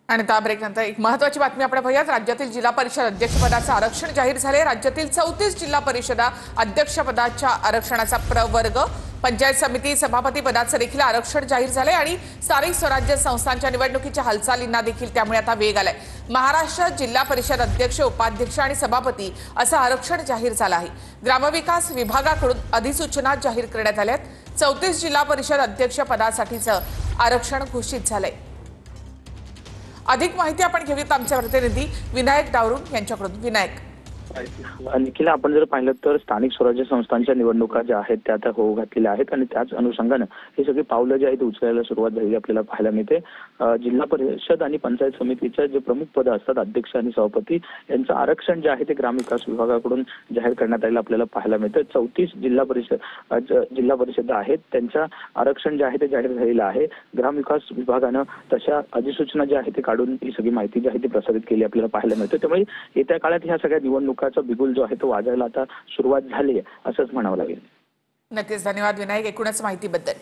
आणि त्या ब्रेकनंतर एक महत्त्वाची बातमी आपण पाहूयात। राज्यातील जिल्हा परिषद अध्यक्षपदाचे आरक्षण जाहीर झाले। राज्यातील 34 जिल्हा परिषदा अध्यक्षपदाच्या आरक्षणाचा प्रवर्ग, पंचायत समिती सभापती पदाचे देखील आरक्षण जाहीर झाले आणि स्थानिक स्वराज्य संस्थांच्या निवडणुकीच्या हालचालींना देखील त्यामुळे आता वेग आलाय। महाराष्ट्रात जिल्हा परिषद अध्यक्ष, उपाध्यक्ष आणि सभापती असं आरक्षण जाहीर झालं आहे। ग्रामविकास विभागाकडून अधिसूचना जाहीर करण्यात आल्या आहेत। 34 जिल्हा परिषद अध्यक्ष पदासाठीचं आरक्षण घोषित झालंय। अधिक माहिती आपण घेऊयात आमचे प्रतिनिधी विनायक डावरून यांच्याकडून। विनायक, निखिल, आपण जर पाहिलं तर स्थानिक स्वराज्य संस्थांच्या निवडणुका ज्या आहेत त्या आता होऊ घातलेल्या आहेत आणि त्याच अनुषंगाने ही सगळी पावलं जी आहेत उचलायला सुरुवात झाली आपल्याला पाहायला मिळते। जिल्हा परिषद आणि पंचायत समितीच्या जे प्रमुख पद असतात, अध्यक्ष आणि सभापती, यांचं आरक्षण जे आहे ते ग्रामविकास विभागाकडून जाहीर करण्यात आलेलं आपल्याला पाहायला मिळतं। 34 जिल्हा परिषद आहेत त्यांचं आरक्षण जे आहे ते जाहीर झालेलं आहे। ग्रामविकास विभागानं तशा अधिसूचना जी आहे ते काढून ही सगळी माहिती जी आहे ती प्रसारित केली आपल्याला पाहायला मिळते। त्यामुळे येत्या काळात ह्या सगळ्या निवडणुकाचा बिगुल जो आहे तो वाजायला आता सुरुवात झाली आहे असंच म्हणावं लागेल। नक्कीच, धन्यवाद विनायक एकूणच माहितीबद्दल।